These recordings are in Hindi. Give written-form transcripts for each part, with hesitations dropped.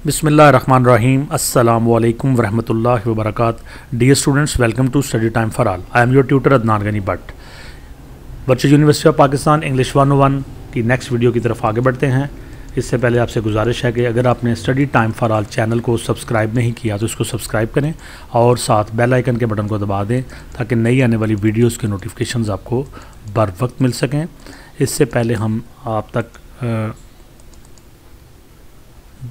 Bismillahirrahmanirrahim. Assalamu alaikum warahmatullahi wabarakatuh. Dear students, welcome to Study Time for All. I am your tutor Adnan Ghani Bhatt. Virtual university of Pakistan English 101 की नेक्स्ट वीडियो की तरफ आगे बढ़ते हैं। इससे पहले आपसे गुजारिश है कि अगर आपने study time for all channel को सब्सक्राइब नहीं किया तो इसको सब्सक्राइब करें और साथ बेल आइकन के बटन को दबा दें ताकि नई आने वाली वीडियोस के नोटिफिकेशंस आपको बर वक्त मिल सकें। इससे पहले हम आप तक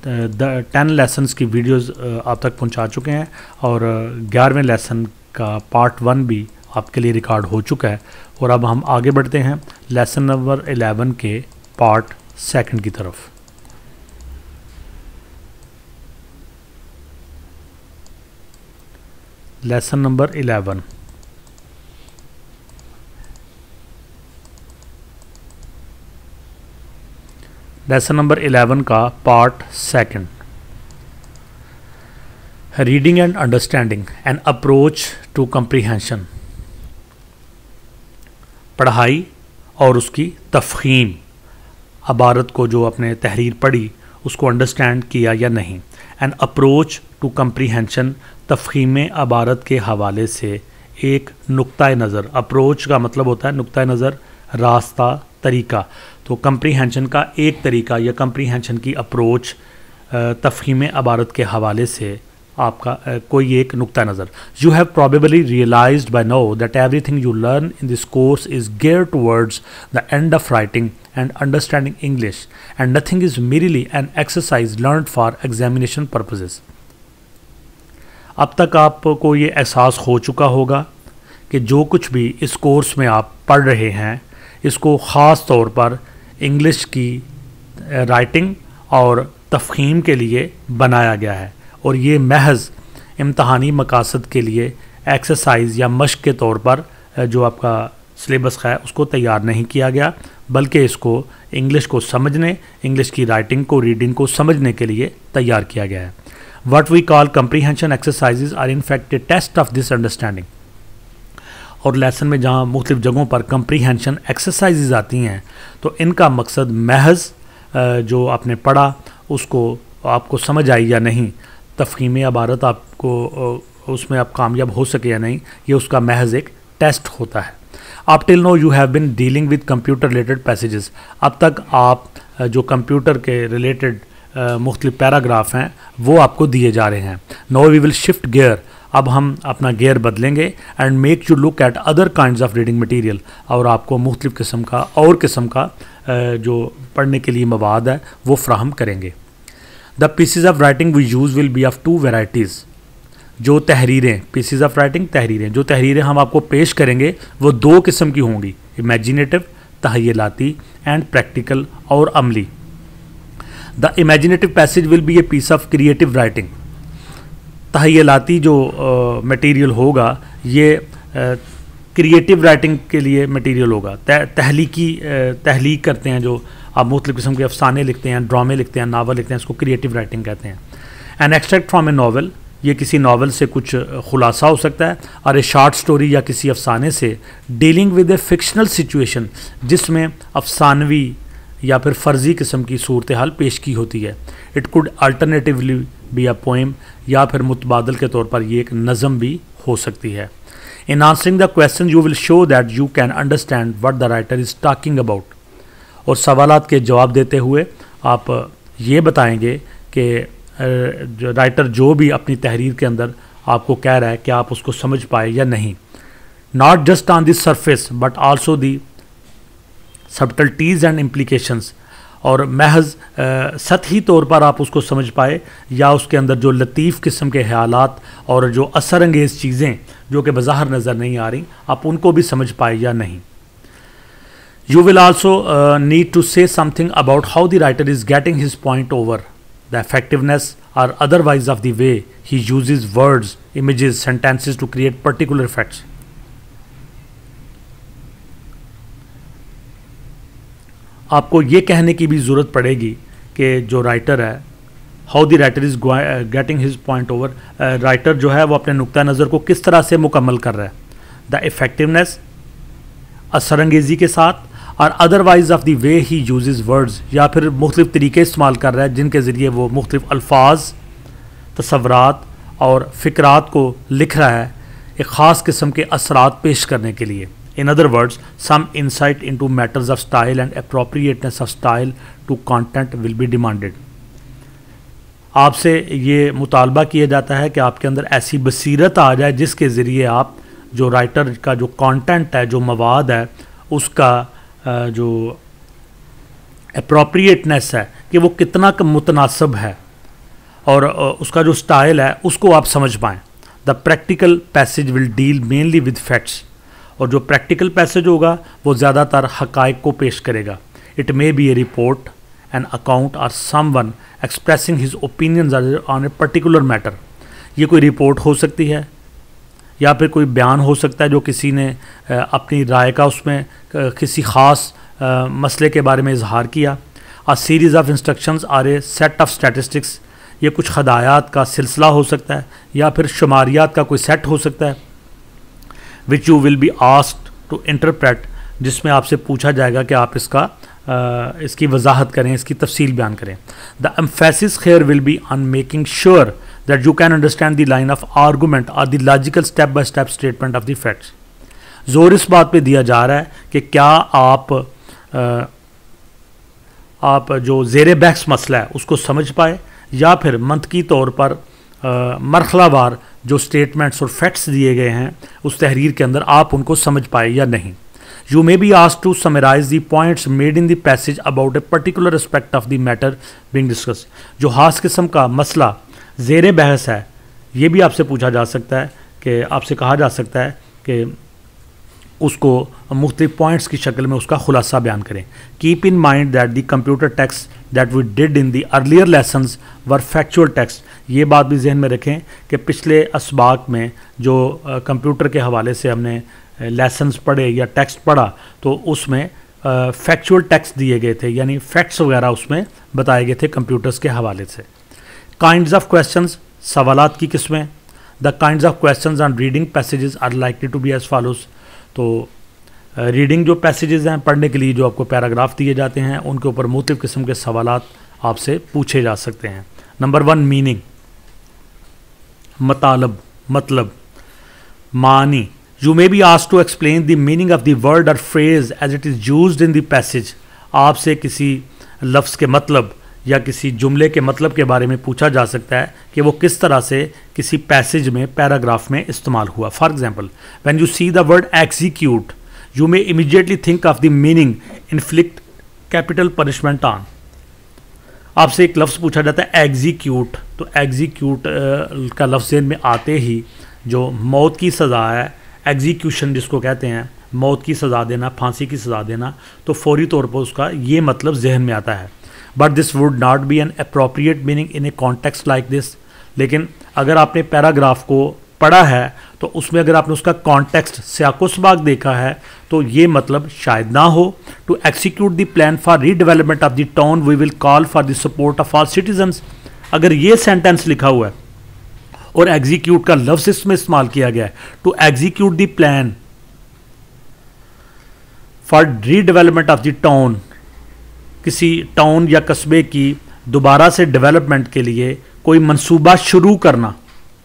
10 लेसन्स की वीडियोस आप तक पहुंचा चुके हैं और 11वें लेसन का पार्ट 1 भी आपके लिए रिकॉर्ड हो चुका है। और अब हम आगे बढ़ते हैं लेसन नंबर 11 के पार्ट 2 की तरफ। लेसन नंबर 11 लेसन नंबर 11 का part 2, reading and understanding an approach to comprehension. पढ़ाई और उसकी तफहीम। अबारत को जो आपने तहरीर पढ़ी उसको अंडरस्टैंड किया या नहीं। एन अप्रोच टू कम्प्रीहेंशन, तफहीम अबारत के हवाले से एक नुक्ता नज़र। अप्रोच का मतलब होता है नुक्ता नज़र, रास्ता, तरीका। तो कम्प्रीहेंशन का एक तरीका या कम्प्रीहेंशन की अप्रोच तफहीम अबारत के हवाले से आपका कोई एक नुक्ता नज़र। You have probably realised by now that everything you learn in this course is geared towards the end of writing and understanding English and nothing is merely an exercise learned for examination purposes. अब तक आपको ये एहसास हो चुका होगा कि जो कुछ भी इस कोर्स में आप पढ़ रहे हैं इसको ख़ास तौर पर इंग्लिश की राइटिंग और तफहीम के लिए बनाया गया है और ये महज इम्तहानी मकासद के लिए एक्सरसाइज या मश्क के तौर पर जो आपका सिलेबस है उसको तैयार नहीं किया गया, बल्कि इसको इंग्लिश को समझने, इंग्लिश की राइटिंग को, रीडिंग को समझने के लिए तैयार किया गया है। What we call comprehension exercises are in fact a test of this understanding. और लेसन में जहाँ मुख्तलिफ़ जगहों पर कम्प्रीहेंशन एक्सरसाइजेज आती हैं तो इनका मकसद महज जो आपने पढ़ा उसको आपको समझ आई या नहीं, तफहीम अबारत आपको उसमें आप कामयाब हो सके या नहीं, ये उसका महज एक टेस्ट होता है। आप till now you have been dealing with computer related passages. अब तक आप जो कंप्यूटर के रिलेटेड मुख्तलिफ पैराग्राफ हैं वो आपको दिए जा रहे हैं। Now we will shift gear, अब हम अपना गियर बदलेंगे and make you look at other kinds of reading material, और आपको मुख्तलिफ किस्म का और किस्म का जो पढ़ने के लिए मवाद है वो फ्राहम करेंगे। The pieces of writing we use will be of 2 varieties. जो तहरीरें, पीसीज ऑफ राइटिंग तहरीरें, जो तहरीरें हम आपको पेश करेंगे वो 2 किस्म की होंगी, इमेजिनेटिव तहय्युलाती एंड प्रैक्टिकल और अमली। The imaginative passage will be a piece of creative writing. तहय्युलाती जो मटेरियल होगा ये क्रिएटिव राइटिंग के लिए मटेरियल होगा। तहलीक करते हैं, जो आप मुख्तलिफ़ किस्म के अफसाने लिखते हैं, ड्रामे लिखते हैं, नावल लिखते हैं, इसको क्रिएटिव राइटिंग कहते हैं। An extract from A novel, ये किसी नावल से कुछ खुलासा हो सकता है, और ए शॉर्ट स्टोरी या किसी अफसाने से dealing with A fictional situation, जिसमें अफसानवी या फिर फ़र्ज़ी किस्म की सूरत हाल पेश की होती है। It could alternatively be a poem, या फिर मुतबादल के तौर पर ये एक नज़म भी हो सकती है। In answering the question you will show that you can understand what the writer is talking about. और सवालात के जवाब देते हुए आप ये बताएंगे कि जो राइटर जो भी अपनी तहरीर के अंदर आपको कह रहा है कि आप उसको समझ पाए या नहीं। Not just on this surface but also the subtleties and implications, और महज सतही तौर पर आप उसको समझ पाए या उसके अंदर जो लतीफ़ किस्म के ख्यालात और जो असर अंगेज़ चीज़ें जो कि बज़ाहिर नज़र नहीं आ रही आप उनको भी समझ पाए या नहीं। You will also need to say something about how the writer is getting his point over, the effectiveness or otherwise of the way he uses words, images, sentences to create particular effects. आपको ये कहने की भी ज़रूरत पड़ेगी कि जो राइटर है, how the writer is getting his point over, writer जो है वो अपने नुक्ता नज़र को किस तरह से मुकम्मल कर रहा है। The effectiveness, असरअंगेज़ी के साथ, और otherwise of the way he uses words, या फिर मुख्तलिफ तरीके इस्तेमाल कर रहा है जिनके ज़रिए वो मुख्तलिफ अल्फाज, तसव्वुरात और फ़िक्रात को लिख रहा है एक ख़ास किस्म के असरात पेश करने के लिए। In other words, some insight into matters of style and appropriateness of style to content will be demanded. आपसे ये मुतालबा किया जाता है कि आपके अंदर ऐसी बसीरत आ जाए जिसके ज़रिए आप जो राइटर का जो कंटेंट है, जो मवाद है, उसका जो अप्रोप्रिएटनेस है कि वो कितना मुतनासिब है और उसका जो स्टाइल है उसको आप समझ पाएँ। The practical passage will deal mainly with facts, और जो प्रैक्टिकल पैसेज होगा वो ज़्यादातर हक़ाइक़ को पेश करेगा। It may be a report, an account और someone expressing his opinions on a particular matter. ये कोई रिपोर्ट हो सकती है या फिर कोई बयान हो सकता है जो किसी ने अपनी राय का उसमें किसी ख़ास मसले के बारे में इजहार किया। A series of instructions or a set of statistics, ये कुछ हदायत का सिलसिला हो सकता है या फिर शुमारियात का कोई सेट हो सकता है। Which you will be asked to interpret, जिसमें आपसे पूछा जाएगा कि आप इसकी वजाहत करें, इसकी तफसील बयान करें। The emphasis here will be on making sure that you can understand the line of argument और the logical step by step statement of the facts. जोर इस बात पे दिया जा रहा है कि क्या आप जो ज़ेरे बहस मसला है उसको समझ पाए, या फिर मंतकी तौर पर मरहलावार जो स्टेटमेंट्स और फैक्ट्स दिए गए हैं उस तहरीर के अंदर आप उनको समझ पाए या नहीं। You may be asked to summarise the points made in the passage about a particular aspect of the matter being discuss. जो खास किस्म का मसला ज़ेरे बहस है, ये भी आपसे पूछा जा सकता है कि आपसे कहा जा सकता है कि उसको मुख्तलिफ पॉइंट्स की शक्ल में उसका खुलासा बयान करें। Keep in mind that the computer text that we did in the earlier lessons were factual text. ये बात भी जहन में रखें कि पिछले असबाक में जो कंप्यूटर के हवाले से हमने लेसन्स पढ़े या टेक्स्ट पढ़ा तो उसमें फैक्चुअल टेक्स्ट दिए गए थे, यानी फैक्ट्स वगैरह उसमें बताए गए थे कंप्यूटर्स के हवाले से। काइंड्स ऑफ क्वेश्चंस, सवालात की किस्में। The kinds of questions on reading passages are likely to be as follows. तो रीडिंग जो पैसेजेस हैं, पढ़ने के लिए जो आपको पैराग्राफ दिए जाते हैं, उनके ऊपर मुख्तलिफ किस्म के सवालात आपसे पूछे जा सकते हैं। नंबर 1, मीनिंग, मतलब, मानी। You may be asked to explain the meaning of the word और phrase as it is used in the passage. आपसे किसी लफ्ज़ के मतलब या किसी जुमले के मतलब के बारे में पूछा जा सकता है कि वो किस तरह से किसी पैसेज में, पैराग्राफ में इस्तेमाल हुआ। For example, when you see the word execute you may immediately think of the meaning inflict capital punishment on. आपसे एक लफ्ज़ पूछा जाता है एग्जीक्यूट, तो एग्जीक्यूट का लफ्ज़ में आते ही जो मौत की सज़ा है, एग्जीक्यूशन जिसको कहते हैं, मौत की सज़ा देना, फांसी की सज़ा देना, तो फौरी तौर पर उसका ये मतलब जहन में आता है। But this would not be an appropriate meaning in A context like this. लेकिन अगर आपने पैराग्राफ को पढ़ा है तो उसमें अगर आपने उसका कॉन्टेक्स्ट, सियाको सबाक देखा है, तो ये मतलब शायद ना हो। To execute the plan for redevelopment of the town we will call for the support of all citizens. अगर ये सेंटेंस लिखा हुआ है और एग्जीक्यूट का लफ्ज़ इसमें इस्तेमाल किया गया है, to execute the plan for redevelopment of the town, किसी टाउन या कस्बे की दोबारा से डेवलपमेंट के लिए कोई मंसूबा शुरू करना।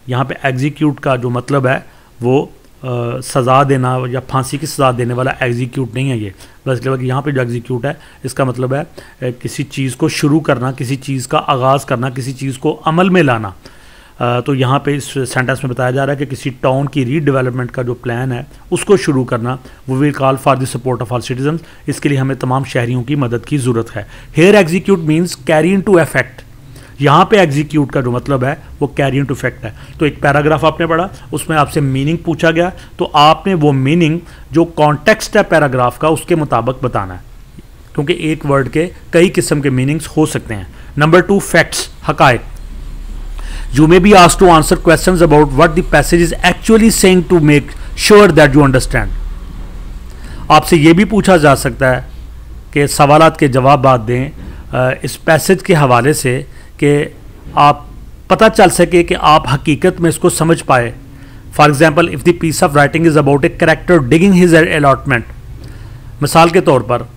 यहाँ पे एग्जीक्यूट का जो मतलब है वो सज़ा देना या फांसी की सज़ा देने वाला एग्जीक्यूट नहीं है। ये बस यहाँ पे जो एग्जीक्यूट है इसका मतलब है किसी चीज़ को शुरू करना, किसी चीज़ का आगाज़ करना, किसी चीज़ को अमल में लाना। तो यहाँ पे इस सेंटेंस में बताया जा रहा है कि किसी टाउन की रीडेवलपमेंट का जो प्लान है उसको शुरू करना, वो will call for the support of all citizens. इसके लिए हमें तमाम शहरियों की मदद की ज़रूरत है। Here execute means carry into effect. यहाँ पे एग्जीक्यूट का जो मतलब है वो कैरी इन टू इफेक्ट है। तो एक पैराग्राफ आपने पढ़ा, उसमें आपसे मीनिंग पूछा गया, तो आपने वो मीनिंग जो कॉन्टेक्स्ट है पैराग्राफ का उसके मुताबिक बताना है, क्योंकि एक वर्ड के कई किस्म के मीनिंग्स हो सकते हैं। नंबर 2, फैक्ट्स, हकायक। You may be asked to answer questions about what the passage is actually saying to make sure that you understand. आपसे ये भी पूछा जा सकता है कि सवालात के जवाब दें इस पैसेज के हवाले से कि आप पता चल सके कि आप हकीकत में इसको समझ पाए। For example, if the piece of writing is about a character digging his allotment. मिसाल के तौर पर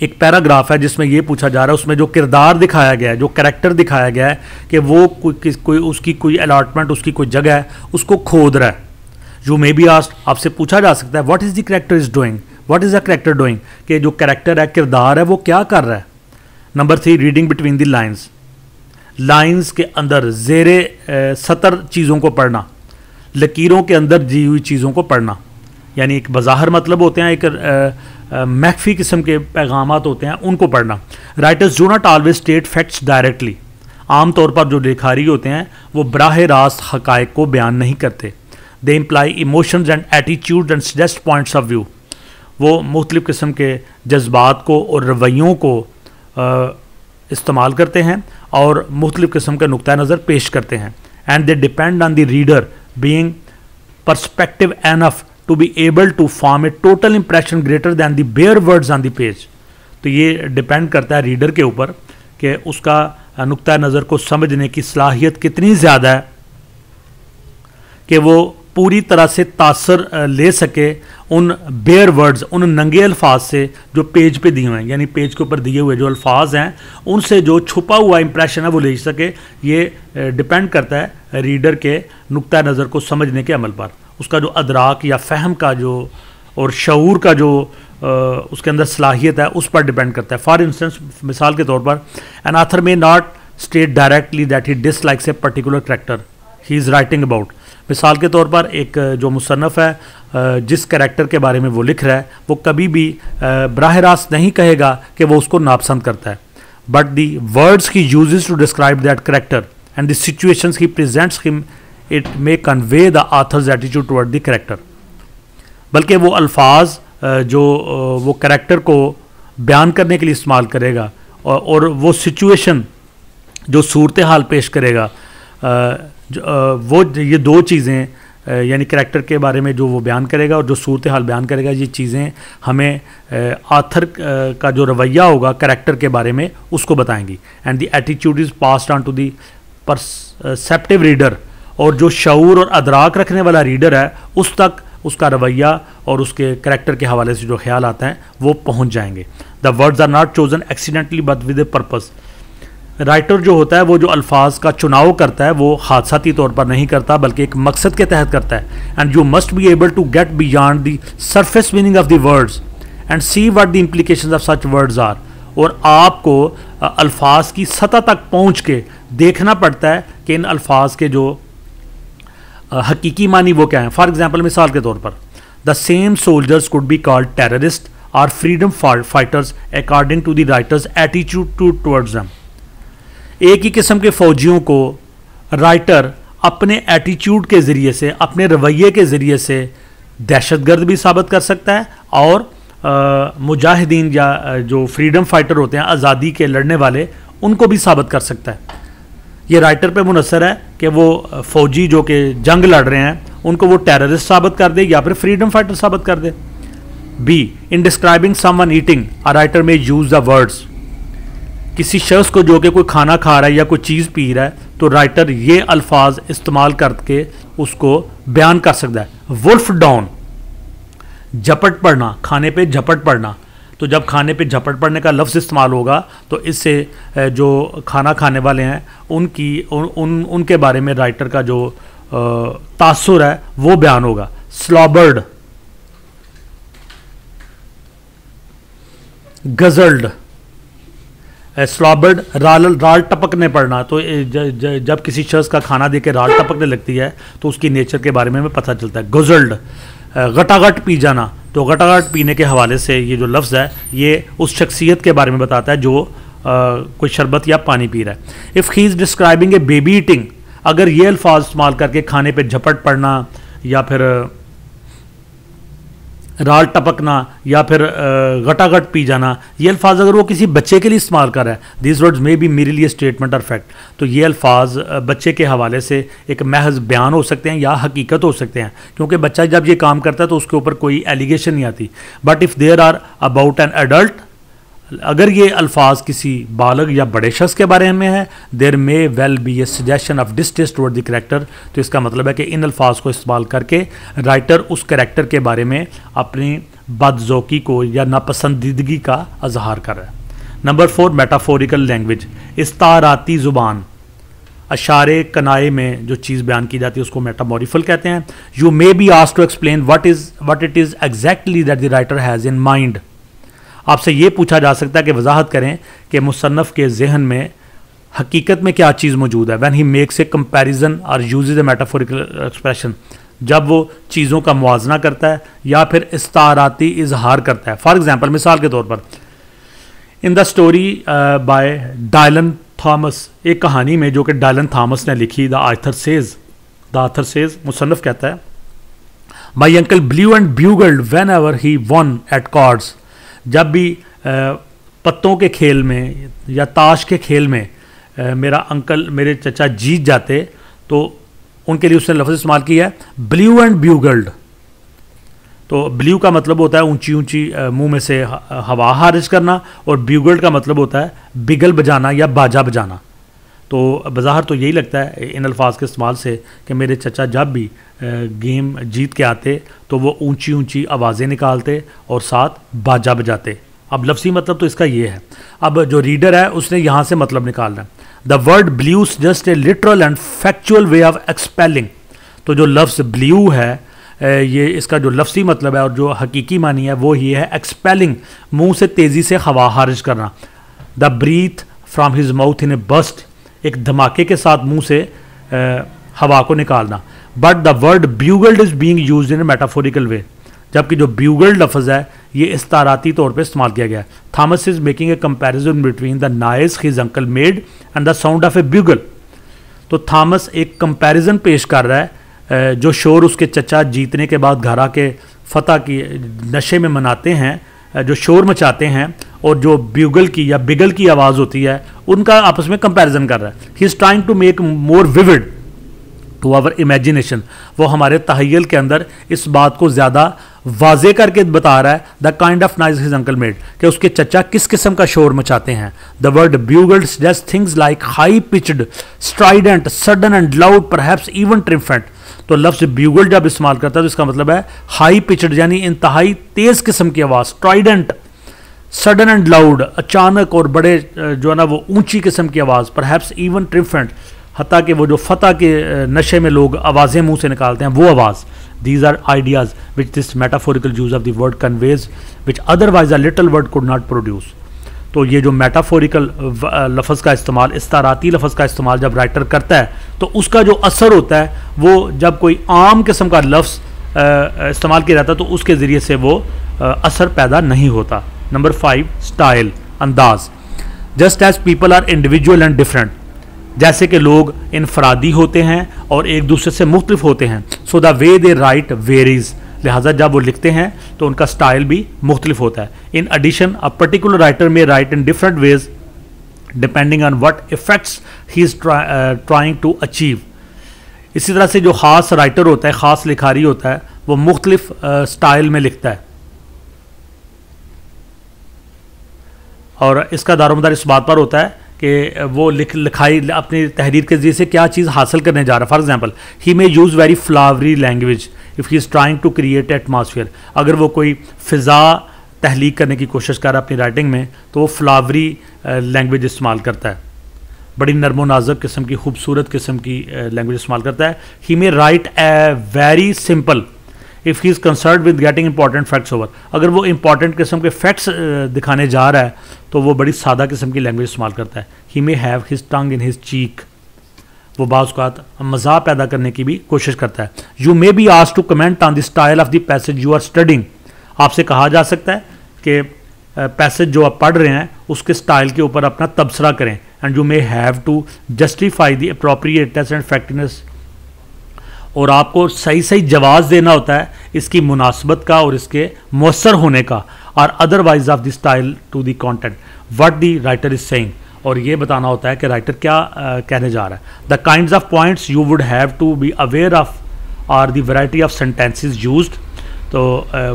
एक पैराग्राफ है जिसमें ये पूछा जा रहा है, उसमें जो किरदार दिखाया गया है, जो कैरेक्टर दिखाया गया है कि वो कोई उसकी कोई अलॉटमेंट, उसकी कोई जगह है, उसको खोद रहा है। यू मे बी आस्क्ड, आपसे पूछा जा सकता है what is the character is doing, what is the character doing, कि जो कैरेक्टर है, किरदार है, वो क्या कर रहा है। Number 3, reading between the lines, lines के अंदर ज़ेरे सतर चीज़ों को पढ़ना, लकीरों के अंदर दी हुई चीज़ों को पढ़ना, यानी एक बज़ाहिर मतलब होते हैं, एक मैख्फी किस्म के पैगामात होते हैं, उनको पढ़ना। Writers do not always state facts directly, आमतौर पर जो लिखारी होते हैं वो बराह रास्त हक़ाइक़ को बयान नहीं करते। They imply emotions and attitude and suggest points of view, वो मुख्तलिफ़ किस्म के जज्बात को और रवैयों को इस्तेमाल करते हैं और मुख्तलिफ़ किस्म के नुक्ता नज़र पेश करते हैं। And they depend on the reader being perspective enough to be able to form a total impression greater than the bare words on the page। तो ये डिपेंड करता है रीडर के ऊपर कि उसका नुक्ता नज़र को समझने की सलाहियत कितनी ज़्यादा है कि वो पूरी तरह से तासर ले सके उन बेयर वर्ड्स, उन नंगे अल्फाज से जो पेज पे दिए हुए हैं, यानी पेज के ऊपर दिए हुए जो अल्फाज हैं उनसे जो छुपा हुआ इंप्रेशन है वो ले सके। ये डिपेंड करता है रीडर के नुक्ता नज़र को समझने के अमल पर, उसका जो अदराक या फ़हम का जो और शऊर का जो उसके अंदर सलाहियत है उस पर डिपेंड करता है। फॉर इंस्टेंस, मिसाल के तौर पर, an author may not state directly that he dislikes a particular character he is writing about. मिसाल के तौर पर एक जो मुसन्नफ़ है जिस कैरेक्टर के बारे में वो लिख रहा है वो कभी भी बराह रास्त नहीं कहेगा कि वो उसको नापसंद करता है, but the words he uses to describe that character and the situations he presents him it may convey the author's attitude toward the character. बल्कि वो अल्फाज जो वो कैरेक्टर को बयान करने के लिए इस्तेमाल करेगा और वो सिचुएशन जो सूरत हाल पेश करेगा, वो ये दो चीज़ें यानी कैरेक्टर के बारे में जो वो बयान करेगा और जो सूरत हाल बयान करेगा, ये चीज़ें हमें आथर का जो रवैया होगा कैरेक्टर के बारे में उसको बताएंगी। And the attitude is passed on to the perceptive reader, और जो शऊर और अदराक रखने वाला रीडर है उस तक उसका रवैया और उसके कैरेक्टर के हवाले से जो ख्याल आते हैं वो पहुंच जाएंगे। The words are not chosen accidentally but with a purpose. Writer जो होता है वो जो अल्फाज का चुनाव करता है वो हादसाती तौर पर नहीं करता बल्कि एक मकसद के तहत करता है। And you must be able to get beyond the surface meaning of the words and see what the implications of such words are. और आपको अल्फाज की सतह तक पहुँच के देखना पड़ता है कि इन अल्फाज के जो हकीकी मानी वो क्या है। फॉर एग्जाम्पल, मिसाल के तौर पर, the same soldiers could be called terrorist और freedom fighters according to the writer's attitude towards them. एक ही किस्म के फौजियों को राइटर अपने एटीट्यूड के ज़रिए से, अपने रवैये के ज़रिए से दहशतगर्द भी साबित कर सकता है और मुजाहिदीन या जो फ्रीडम फाइटर होते हैं, आज़ादी के लड़ने वाले, उनको भी साबित कर सकता है। ये राइटर पे मुनसर है कि वो फौजी जो कि जंग लड़ रहे हैं उनको वो टेररिस्ट साबित कर दे या फिर फ्रीडम फाइटर साबित कर दे। B, in describing someone eating a writer may use the words. किसी शख्स को जो कि कोई खाना खा रहा है या कोई चीज़ पी रहा है तो राइटर ये अल्फाज इस्तेमाल करके उसको बयान कर सकता है। वुल्फ डाउन, झपट पड़ना, खाने पे झपट पड़ना। तो जब खाने पे झपट पड़ने का लफ्ज़ इस्तेमाल होगा तो इससे जो खाना खाने वाले हैं उनके बारे में राइटर का जो तासुर है वो बयान होगा। स्लॉबर्ड, गजल्ड, स्लॉबर्ड राल टपकने पड़ना। तो जब किसी शख्स का खाना दे के राल टपकने लगती है तो उसकी नेचर के बारे में हमें पता चलता है। गजल्ड, गटागट पी जाना। तो गटागट पीने के हवाले से ये जो लफ्ज़ है ये उस शख्सियत के बारे में बताता है जो कोई शरबत या पानी पी रहा है। If he is describing A baby eating, अगर ये अल्फाज इस्तेमाल करके खाने पे झपट पड़ना या फिर राल टपकना या फिर गटागट पी जाना, ये अल्फाज अगर वो किसी बच्चे के लिए इस्तेमाल कर रहा है, this words may be merely statement और फैक्ट, तो ये अल्फाज बच्चे के हवाले से एक महज बयान हो सकते हैं या हकीकत हो सकते हैं, क्योंकि बच्चा जब ये काम करता है तो उसके ऊपर कोई एलिगेशन नहीं आती। But if there are about an adult अगर ये अल्फाज किसी बालग या बड़े शख्स के बारे में है, there may well be a suggestion of distaste toward the character, तो इसका मतलब है कि इन अल्फाज को इस्तेमाल करके राइटर उस करैक्टर के बारे में अपनी बदज़ौकी को या नापसंदीदगी का इजहार कर रहा है। नंबर 4, मेटाफोरिकल लैंग्वेज, इस्ताराती ज़ुबान। अशारे कनाए में जो चीज़ बयान की जाती है उसको मेटामोरिफल कहते हैं। You may be asked to explain what it is exactly that the writer has in mind. आपसे ये पूछा जा सकता है कि वजाहत करें कि मुसन्नफ़ के जहन में हकीकत में क्या चीज़ मौजूद है। When he makes a comparison और यूजेज ए मेटाफोरिकल एक्सप्रेशन, जब वो चीज़ों का मुआजना करता है या फिर इस्ताराती इजहार करता है। फॉर एग्जाम्पल, मिसाल के तौर पर, in the story by Dylan Thomas, एक कहानी में जो कि डायलन थॉमस ने लिखी, द आर्थर सेज, मुसन्नफ़ कहता है, my uncle blew and bugled whenever he won at cards. जब भी पत्तों के खेल में या ताश के खेल में मेरे चचा जीत जाते तो उनके लिए उसने लफ्ज़ इस्तेमाल किया है ब्लू एंड ब्यूगल्ड। तो ब्लू का मतलब होता है ऊंची ऊंची मुंह में से हवा खारिज करना, और ब्यूगल्ड का मतलब होता है बिगल बजाना या बाजा बजाना। तो बज़ाहिर तो यही लगता है इन अल्फाज के इस्तेमाल से कि मेरे चचा जब भी गेम जीत के आते तो वो ऊंची ऊंची आवाज़ें निकालते और साथ बाजा बजाते। अब लफ्ज़ी मतलब तो इसका ये है। अब जो रीडर है उसने यहाँ से मतलब निकालना है। The word blue just a literal and factual way of expelling. तो जो लफ्ज़ ब्लू है ये इसका जो लफ्ज़ी मतलब है और जो हकीकी मानी है वो ये है एक्सपेलिंग, मुंह से तेज़ी से हवा खारिज करना। The breath from his mouth in a burst, एक धमाके के साथ मुंह से हवा को निकालना। But the word bugled is being used in a metaphorical way, जबकि जो ब्यूगल्ड लफ्ज़ है ये इस्ताराती तौर पे इस्तेमाल किया गया है। Thomas is making a comparison between the noise his uncle made and the sound of A bugle. तो थॉमस एक कंपैरिजन पेश कर रहा है जो शोर उसके चचा जीतने के बाद घर आके फतह की नशे में मनाते हैं, जो शोर मचाते हैं, और जो ब्यूगल की या बिगल की आवाज़ होती है, उनका आपस में कंपैरिजन कर रहा है। He is trying to make more vivid to our imagination, वो हमारे तहय्युल के अंदर इस बात को ज़्यादा वाजे करके बता रहा है the kind of noise his uncle made, कि उसके चचा किस किस्म का शोर मचाते हैं। The word bugled suggest things like high pitched, strident, sudden and loud, perhaps even triumphant. तो लफ्ज़ ब्यूगल जब इस्तेमाल करता है तो इसका मतलब है हाई पिच्ड यानी इंतहाई तेज़ किस्म की आवाज़, स्ट्राइडेंट, सडन एंड लाउड, अचानक और बड़े जो है ना वो ऊंची किस्म की आवाज़, परहैप्स इवन ट्रिम्फेंट, हत्ता कि वो जो फतह के नशे में लोग आवाज़ें मुंह से निकालते हैं वो आवाज़। These are ideas which this metaphorical use of the word conveys which otherwise a little word could not produce. तो ये जो मेटाफोरिकल लफ्ज़ का इस्तेमाल, इस्ताराती लफ्ज़ का इस्तेमाल जब राइटर करता है तो उसका जो असर होता है वो जब कोई आम किस्म का लफ्ज़ इस्तेमाल किया जाता है तो उसके ज़रिए से वो असर पैदा नहीं होता। नंबर 5, स्टाइल, अंदाज। Just as people are individual and different, जैसे कि लोग इनफरादी होते हैं और एक दूसरे से मुख्तलिफ होते हैं, so the way they right varies, लिहाजा जब वो लिखते हैं तो उनका स्टाइल भी मुख्तलिफ होता है। In addition a particular writer may write in different ways depending on what effects he is trying to achieve. इसी तरह से जो ख़ास राइटर होता है, ख़ास लिखारी होता है, वो मुख्तलिफ स्टाइल में लिखता है और इसका दारोमदार इस बात पर होता है कि वो लिखाई अपनी तहरीर के जरिए से क्या चीज़ हासिल करने जा रहा है। For example, he may use very flowery language if he is trying to create atmosphere. अगर वो कोई फ़िज़ा तहलीक करने की कोशिश कर रहा है अपनी राइटिंग में तो वो फ्लावरी लैंग्वेज इस्तेमाल करता है, बड़ी नरमो नाजुक किस्म की, खूबसूरत किस्म की लैंग्वेज इस्तेमाल करता है। He may write a very simple if he is concern with getting important facts over. अगर वो इंपॉर्टेंट किस्म के फैक्ट्स दिखाने जा रहा है तो वो बड़ी सादा किस्म की लैंग्वेज इस्तेमाल करता है। He may have his tongue in his cheek, वो बाज़ औक़ात मज़ाक पैदा करने की भी कोशिश करता है। You may be asked to comment on the style of the passage you are studying. आपसे कहा जा सकता है कि पैसेज जो आप पढ़ रहे हैं उसके स्टाइल के ऊपर अपना तबसरा करें। And you may have to justify the appropriateness and factness, और आपको सही सही जवाब देना होता है इसकी मुनासबत का और इसके मौसर होने का, और otherwise of the style to the content what the writer is saying, और ये बताना होता है कि राइटर क्या कहने जा रहा है। The kinds of points you would have to be aware of are the variety of sentences used. तो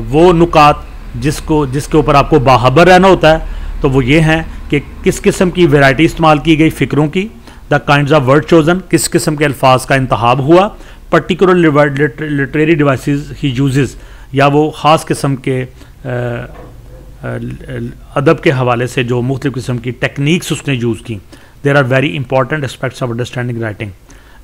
वो नुकात जिसके ऊपर आपको बाखबर रहना होता है, तो वो ये हैं कि किस किस्म की वैरायटी इस्तेमाल की गई फ़िक्रों की, the kinds of word chosen, किस किस्म के अल्फाज का इंतखाब हुआ, particular literary devices he uses, या वो ख़ास किस्म के अदब के हवाले से जो मुख्तलिफ़ किस्म की टेक्निक्स उसने यूज़ की. There are very important aspects of understanding writing.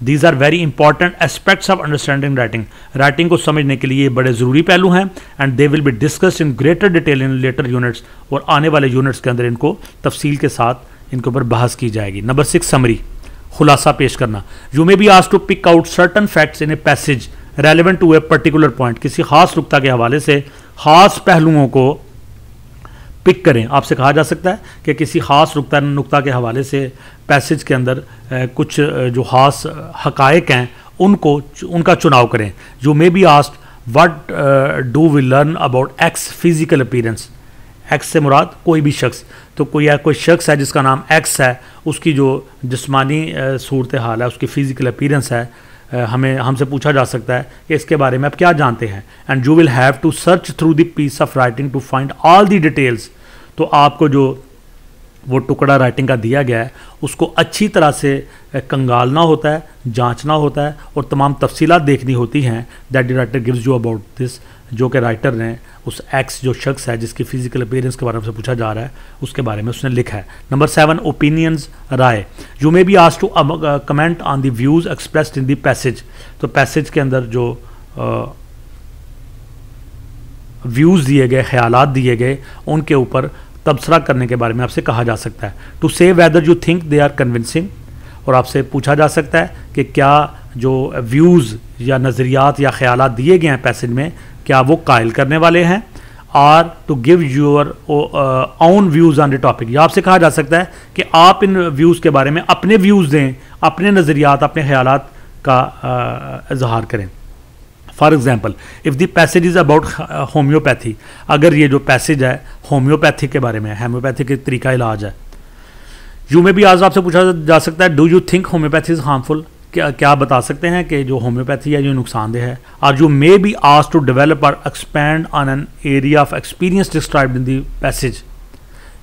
These are very important aspects of understanding writing. Writing को समझने के लिए बड़े ज़रूरी पहलू हैं and they will be discussed in greater detail in later units, और आने वाले यूनिट्स के अंदर इनको तफसील के साथ इनके ऊपर बहस की जाएगी. नंबर 6, समरी, खुलासा पेश करना. You may be asked to pick out certain facts in a passage relevant to a particular point. किसी खास नुक्ता के हवाले से खास पहलुओं को पिक करें. आपसे कहा जा सकता है कि किसी ख़ास नुक्ता के हवाले से पैसेज के अंदर कुछ जो ख़ास हक़ाइक़ हैं उनका चुनाव करें. You may be asked what do we learn about X physical appearance. X से मुराद कोई भी शख्स, तो कोई शख्स है जिसका नाम एक्स है, उसकी जो जिस्मानी सूरत हाल है, उसकी फ़िज़िकल अपीयरेंस है, हमसे पूछा जा सकता है कि इसके बारे में आप क्या जानते हैं. And you will have to search through the piece of writing to find all the details. तो आपको जो वो टुकड़ा राइटिंग का दिया गया है उसको अच्छी तरह से कंगालना होता है, जांचना होता है और तमाम तफसीलात देखनी होती हैं. That the writer gives you about this, जो कि राइटर ने उस एक्स जो शख्स है जिसकी फ़िज़िकल अपीयरेंस के बारे में से पूछा जा रहा है उसके बारे में उसने लिखा है. नंबर 7, ओपिनियंस, राय. You may be asked to comment on the views expressed in the passage. तो पैसेज के अंदर जो व्यूज़ दिए गए, ख्यालात दिए गए, उनके ऊपर तबसरा करने के बारे में आपसे कहा जा सकता है. To say whether you think they are convincing, और आपसे पूछा जा सकता है कि क्या जो व्यूज़ या नज़रियात या ख्यालात दिए गए हैं पैसेज में क्या वो कायल करने वाले हैं. Are to give your own views on the topic, या आपसे कहा जा सकता है कि आप इन व्यूज़ के बारे में अपने व्यूज़ दें, अपने नज़रियात, अपने ख्यालात का इजहार करें. For example, if the passage is about homeopathy, अगर ये जो पैसेज है होम्योपैथी के बारे में, होम्योपैथी के तरीका इलाज है. यू में भी आज आपसे पूछा जा सकता है, do you think homeopathy is harmful, क्या आप बता सकते हैं कि जो होम्योपैथी है जो नुकसानदेह है. और you may be asked to develop और expand on an area of experience described in the passage,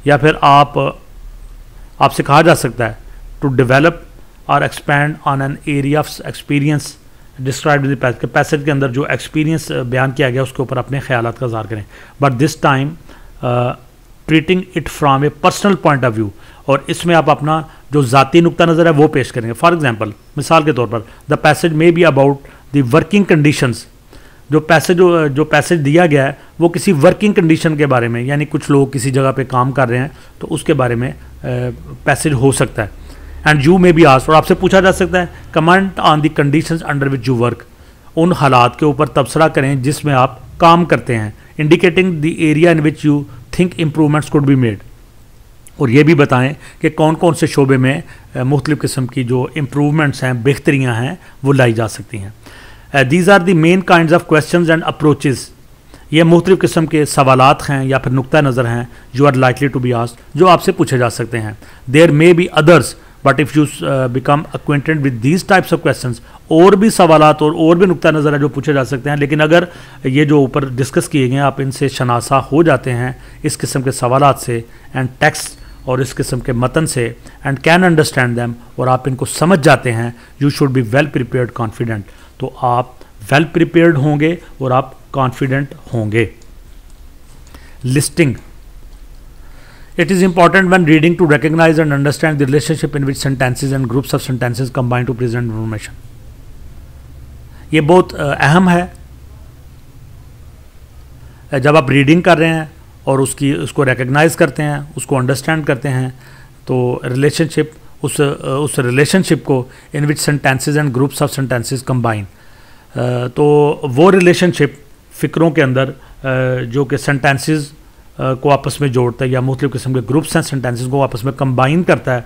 या फिर आपसे कहा जा सकता है टू डेवलप और expand on an area of experience described in the passage. Passage के अंदर जो एक्सपीरियंस बयान किया गया उसके ऊपर अपने ख्यालात का इज़हार करें, but this time treating it from A personal point of view, और इसमें आप अपना जो ज़ाती नुक्ता नज़र है वो पेश करेंगे. फॉर एग्जांपल, मिसाल के तौर पर, the passage may be about the working conditions. जो पैसेज दिया गया है वो किसी वर्किंग कंडीशन के बारे में, यानी कुछ लोग किसी जगह पे काम कर रहे हैं तो उसके बारे में पैसेज हो सकता है. And you may be asked, और आपसे पूछा जा सकता है, comment on the conditions under which you work. उन हालात के ऊपर तबसरा करें जिसमें आप काम करते हैं. Indicating the area in which you think improvements could be made, और ये भी बताएं कि कौन कौन से शोबे में मुख्तलिफ़ किस्म की जो इम्प्रूवमेंट्स हैं, बेहतरियाँ हैं, वो लाई जा सकती हैं. These are the main kinds of questions and approaches. ये मुख्तलिफ़ किस्म के सवालात हैं या फिर नुक्ता नज़र हैं जो are likely to be asked, जो आपसे पूछे जा सकते हैं. There may be others, but if you become acquainted with these types of questions, और भी सवालात और भी नुक्ता नज़र है जो पूछे जा सकते हैं. लेकिन अगर ये जो ऊपर डिस्कस किए गए आप इनसे शनासा हो जाते हैं इस किस्म के सवालात से, एंड टेक्स्ट और इस किस्म के मतन से, एंड कैन अंडरस्टैंड दैम, और आप इनको समझ जाते हैं, you should be well prepared confident. तो आप वेल प्रिपेयर्ड होंगे और आप कॉन्फिडेंट होंगे. Listing. It is important when reading to recognize and understand the relationship in which sentences and groups of sentences combine to present information. ये बहुत अहम है. जब आप रीडिंग कर रहे हैं और उसको रिकग्नाइज करते हैं, उसको अंडरस्टैंड करते हैं, तो रिलेशनशिप, उस रिलेशनशिप को in which sentences and groups of sentences combine, तो वो रिलेशनशिप फ़िक्रों के अंदर जो कि सेंटेंसेस को आपस में जोड़ता है या मुख्तलिफ़ किस्म के ग्रुप्स एंड सेंटेंसेस को आपस में कंबाइन करता है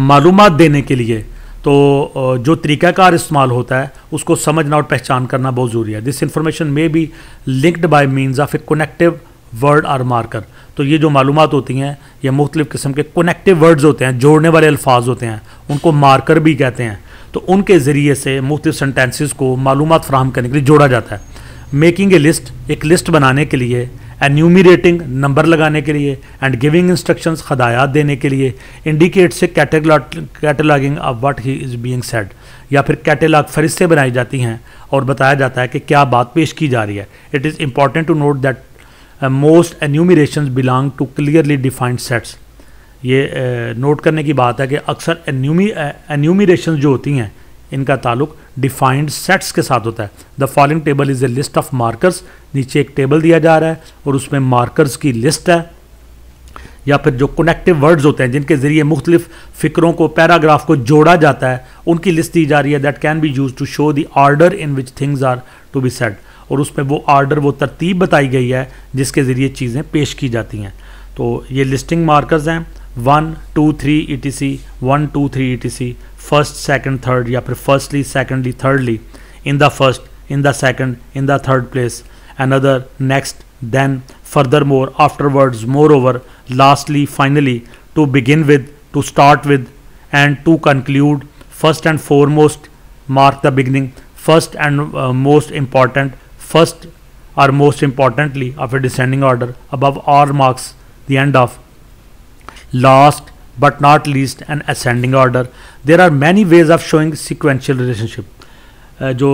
मालूमात देने के लिए, तो जो तरीक़ाकार इस्तेमाल होता है उसको समझना और पहचान करना बहुत ज़रूरी है. दिस इंफॉर्मेशन में be linked by means of A connective word और मार्कर. तो ये जो मालूमात होती हैं ये मुख्तलिफ़ किस्म के कनेक्टिव वर्ड्स होते हैं, जोड़ने वाले अल्फाज होते हैं, उनको मार्कर भी कहते हैं. तो उनके ज़रिए से मुख्तलिफ़ सेंटेंसेस को मालूमात फ़राहम करने के लिए जोड़ा जाता है. मेकिंग ए लिस्ट, एक लिस्ट बनाने के लिए, एन्यूमरेटिंग नंबर लगाने के लिए, एंड गिविंग इंस्ट्रक्शंस हदायत देने के लिए, इंडिकेट से cataloguing of what he is being said, या फिर कैटलॉग फरिस्तें बनाई जाती हैं और बताया जाता है कि क्या बात पेश की जा रही है। It is important to note that most enumerations belong to clearly defined sets. ये नोट करने की बात है कि अक्सर एन्यूमरेशंस जो होती हैं इनका ताल्लुक डिफाइंड सेट्स के साथ होता है। The following table is a list of markers, नीचे एक टेबल दिया जा रहा है और उसमें मार्कर्स की लिस्ट है, या फिर जो कनेक्टिव वर्ड्स होते हैं जिनके ज़रिए मुख्तलिफ फ़िक्रों को, पैराग्राफ को जोड़ा जाता है, उनकी लिस्ट दी जा रही है। That can be use to show the order in which things are to be said, और उसमें वो ऑर्डर, वो तरतीब बताई गई है जिसके ज़रिए चीज़ें पेश की जाती हैं। तो ये लिस्टिंग मार्कर्स हैं 1 2 3 etc 1 2 3 etc, first second third, या फिर firstly secondly thirdly, in the first, in the second, in the third place, another, next, then, furthermore, afterwards, moreover, lastly, finally, to begin with, to start with, and to conclude. First and foremost, mark the beginning. First and most important, first or most importantly of a descending order. Above all marks the end of. Last but not least, an ascending order. There are many ways of showing sequential relationship. जो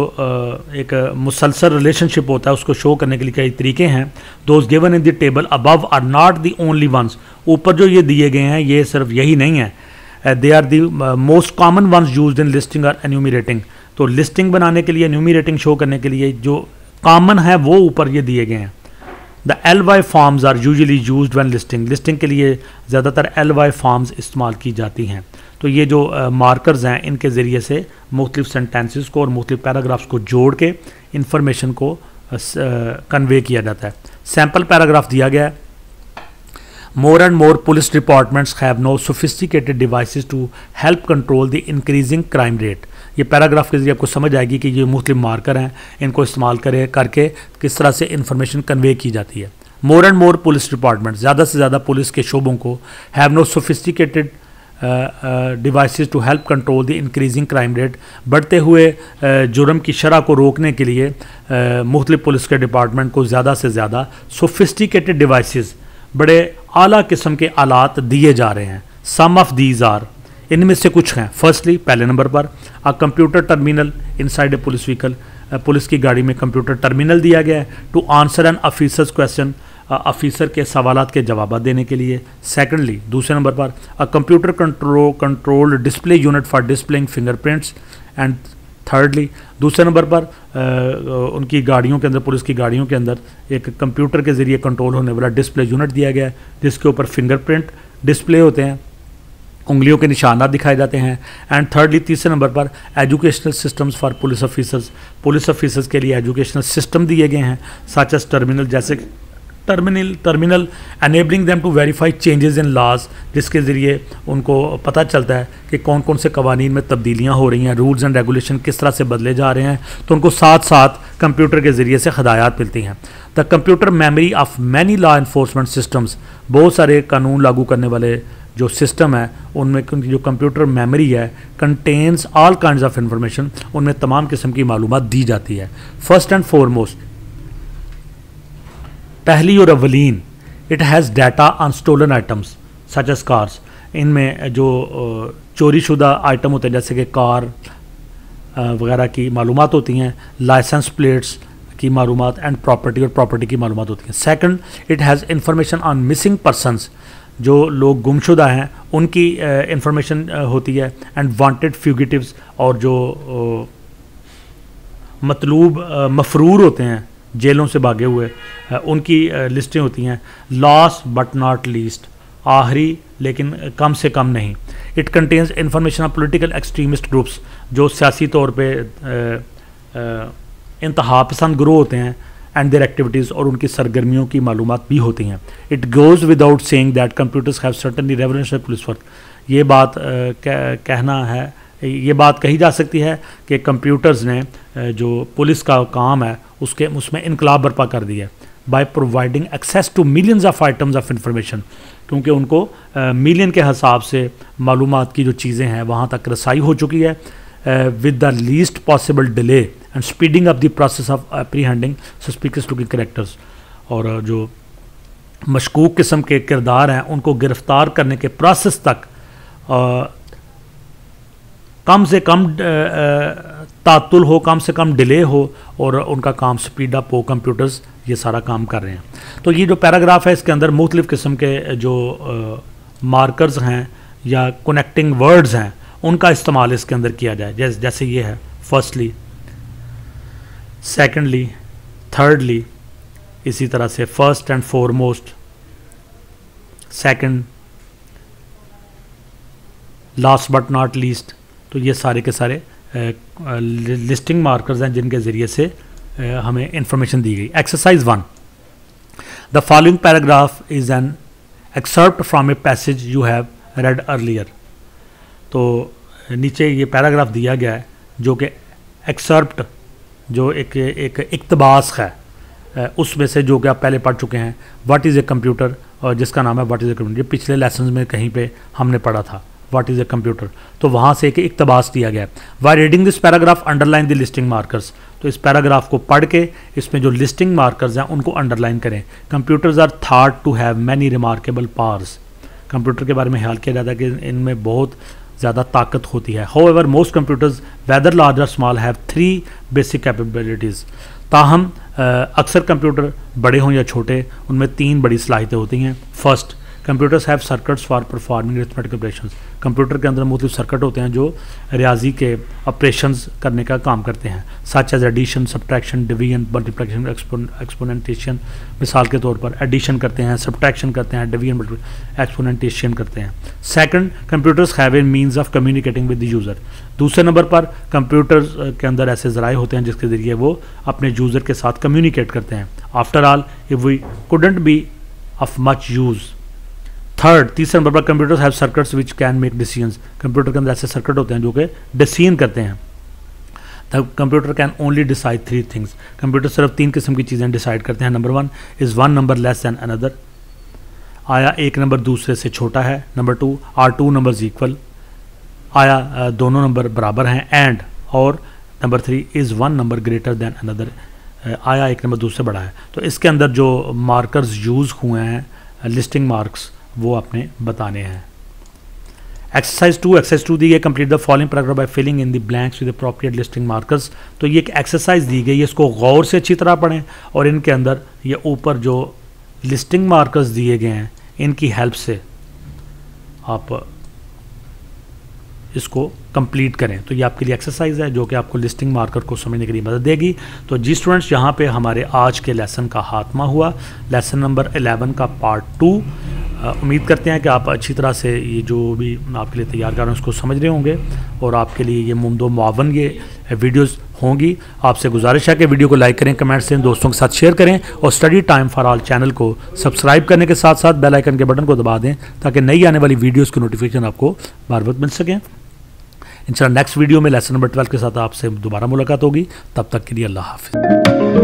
एक मुसलसल रिलेशनशिप होता है उसको शो करने के लिए कई तरीके हैं। Those given in the table above are not the only ones, ऊपर जो ये दिए गए हैं ये सिर्फ यही नहीं है। They are the most common ones used in listing और एन्यूमरेटिंग। तो लिस्टिंग बनाने के लिए, एन्यूमरेटिंग शो करने के लिए जो कॉमन है वो ऊपर ये दिए गए हैं। The LY forms are usually used when listing, listing के लिए ज़्यादातर LY फॉर्म्स इस्तेमाल की जाती हैं। तो ये जो मार्कर्स हैं इनके ज़रिए से मुख्तलिफ सेंटेंसेस को और मुख्तलिफ पैराग्राफ्स को जोड़ के इंफॉर्मेशन को कन्वे किया जाता है। सैम्पल पैराग्राफ दिया गया है। More and more police departments have no sophisticated devices to help control the increasing crime rate. ये पैराग्राफ के जरिए आपको समझ आएगी कि ये मुख्तलिफ मार्कर हैं, इनको इस्तेमाल करके किस तरह से इंफॉर्मेशन कन्वे की जाती है। More and more police department, ज़्यादा से ज़्यादा पुलिस के शोबों को have no sophisticated devices to help control the increasing crime rate, बढ़ते हुए जुर्म की शरह को रोकने के लिए मुख्तलिफ पुलिस के डिपार्टमेंट को ज़्यादा से ज़्यादा सोफिस्टिकेटेड डिवाइसेस, बड़े आला किस्म के आलात दिए जा रहे हैं। सम ऑफ दीज आर, इनमें से कुछ हैं। फर्स्टली, पहले नंबर पर, a computer terminal inside a police vehicle, police की गाड़ी में कंप्यूटर टर्मिनल दिया गया है to answer an officer's question, officer के सवालात के जवाब देने के लिए। सेकंडली, दूसरे नंबर पर, a computer control display unit for displaying fingerprints. And thirdly, दूसरे नंबर पर उनकी गाड़ियों के अंदर, पुलिस की गाड़ियों के अंदर एक कंप्यूटर के ज़रिए कंट्रोल होने वाला डिस्प्ले यूनिट दिया गया है जिसके ऊपर फिंगरप्रिंट डिस्प्ले होते हैं, उंगलियों के निशानात दिखाए जाते हैं। एंड थर्डली, तीसरे नंबर पर, educational systems for police officers, police officers के लिए एजुकेशनल सिस्टम दिए गए हैं, सच एज टर्मिनल, जैसे terminal enabling them to verify changes in laws, जिसके ज़रिए उनको पता चलता है कि कौन कौन से कवानीन में तब्दीलियाँ हो रही हैं, रूल्स एंड रेगुलेशन किस तरह से बदले जा रहे हैं, तो उनको साथ साथ कंप्यूटर के ज़रिए से हदायत मिलती हैं। The computer memory of many law enforcement systems, बहुत सारे कानून लागू करने वाले जो सिस्टम है उनमें जो कंप्यूटर मेमोरी है, contains all kinds of information, उनमें तमाम किस्म की मालूमात दी जाती है। फर्स्ट एंड फॉरमोस्ट, पहली और अवलीन, it has data on stolen items such as cars, इनमें जो चोरी शुदा आइटम होते हैं जैसे कि कार वगैरह की मालूमात होती हैं, लाइसेंस प्लेट्स की मालूमात, एंड प्रॉपर्टी की मालूमात होती हैं। Second, it has information on missing persons, जो लोग गुमशुदा हैं उनकी इंफॉर्मेशन होती है, एंड वांटेड फ्यूगिटिव्स, और जो मतलूब मफरूर होते हैं जेलों से भागे हुए, उनकी लिस्टें होती हैं। लास्ट बट नॉट लीस्ट, आखिरी लेकिन कम से कम नहीं, it contains information of political extremist groups, जो सियासी तौर पे इंतहा पसंद ग्रोह होते हैं, एंड देयर एक्टिविटीज़, और उनकी सरगर्मियों की मालूमात भी होती हैं। It goes without saying that computers have certainly revolutionary police work, ये बात कहना है, ये बात कही जा सकती है कि कंप्यूटर्स ने जो पुलिस का काम है उसमें इनकलाब बर्पा कर दिया by providing access to millions of items of information, क्योंकि उनको मिलियन के हिसाब से मालूमात की जो चीज़ें हैं वहाँ तक रसाई हो चुकी है, with the least possible delay and speeding up the process of apprehending suspicious looking characters, और जो मशकूक किस्म के किरदार हैं उनको गिरफ्तार करने के प्रोसेस तक कम से कम तातुल हो, कम से कम डिले हो और उनका काम स्पीड अप हो। कंप्यूटर्स ये सारा काम कर रहे हैं। तो ये जो पैराग्राफ है इसके अंदर मुख्तलिफ़ किस्म के जो मार्कर्स हैं या कनेक्टिंग वर्ड्स हैं उनका इस्तेमाल इसके अंदर किया जाए। जैसे ये है फर्स्टली, सेकेंडली, थर्डली, इसी तरह से first and foremost, second, last but not least. तो ये सारे के सारे लिस्टिंग मार्कर्स हैं जिनके ज़रिए से हमें इंफॉर्मेशन दी गई। Exercise 1, the following paragraph is an excerpt from a passage you have read earlier. तो नीचे ये पैराग्राफ दिया गया है जो कि एक्सर्प्ट, जो एक इक्तबास है उसमें से जो कि आप पहले पढ़ चुके हैं। व्हाट इज़ ए कंप्यूटर, और जिसका नाम है व्हाट इज़ ए कंप्यूटर। ये पिछले लेसन में कहीं पे हमने पढ़ा था व्हाट इज़ ए कंप्यूटर। तो वहाँ से एक इक्तबास दिया गया है। Y reading this paragraph underline the listing markers. तो इस पैराग्राफ को पढ़ के इसमें जो लिस्टिंग मार्कर्स हैं उनको अंडरलाइन करें। Computers are thought to have many remarkable powers. Computer के बारे में ख्याल किया जाता है कि इनमें बहुत ज़्यादा ताकत होती है। However most computers whether large और स्मॉल हैव 3 बेसिक कैपेबिलिटीज़। ताहम अक्सर कंप्यूटर बड़े हों या छोटे उनमें 3 बड़ी सलाहियतें होती हैं। First, computers have circuits for performing arithmetic operations. Computer के अंदर मुख्तलिफ सर्किट होते हैं जो रियाजी के ऑपरेशंस करने का काम करते हैं, such as addition, subtraction, division, multiplication, exponentiation. मिसाल के तौर पर एडिशन करते हैं, सब्ट्रैक्शन करते हैं, डिवीजन, एक्सपोनेंटेशन करते हैं। Second, computers have a means of communicating with the user. दूसरे नंबर पर कंप्यूटर्स के अंदर ऐसे ज़राए होते हैं जिसके ज़रिए वो अपने यूज़र के साथ कम्युनिकेट करते हैं। After all, if we couldn't be of much use. Third, तीसरे नंबर पर computers have circuits which can make decisions. Computer के अंदर ऐसे सर्किट होते हैं जो कि डिसीजन करते हैं। The computer can only decide 3 things. Computer सिर्फ 3 किस्म की चीज़ें डिसाइड करते हैं। Number 1, is 1 number less than another. आया एक नंबर दूसरे से छोटा है। Number 2, are 2 numbers equal. आया दोनों नंबर बराबर हैं। एंड, और number 3, is 1 number greater than another. आया एक नंबर दूसरे बड़ा है। तो इसके अंदर जो मार्कर्स यूज़ हुए हैं, लिस्टिंग मार्क्स, वो आपने बताने हैं। एक्सरसाइज 2 दी गई, complete the following paragraph by filling in the blanks with appropriate listing markers. तो ये एक एक्सरसाइज दी गई है, इसको गौर से अच्छी तरह पढ़ें और इनके अंदर ये ऊपर जो लिस्टिंग मार्कर्स दिए गए हैं इनकी हेल्प से आप इसको कंप्लीट करें। तो ये आपके लिए एक्सरसाइज है जो कि आपको लिस्टिंग मार्कर को समझने के लिए मदद देगी। तो जी स्टूडेंट्स, यहाँ पे हमारे आज के लेसन का खात्मा हुआ, लेसन नंबर 11 का पार्ट 2। उम्मीद करते हैं कि आप अच्छी तरह से ये जो भी आपके लिए तैयार कर रहे हैं उसको समझ रहे होंगे और आपके लिए ये मुमदो मुआवन ये वीडियोस होंगी। आपसे गुजारिश है कि वीडियो को लाइक करें, कमेंट्स दें, दोस्तों के साथ शेयर करें और study time for all channel को सब्सक्राइब करने के साथ साथ बेल आइकन के बटन को दबा दें ताकि नई आने वाली वीडियोस की नोटिफिकेशन आपको बार बार मिल सकें। इंशाल्लाह नेक्स्ट वीडियो में लेसन नंबर 12 के साथ आपसे दोबारा मुलाकात होगी। तब तक के लिए अल्लाह हाफ़िज़।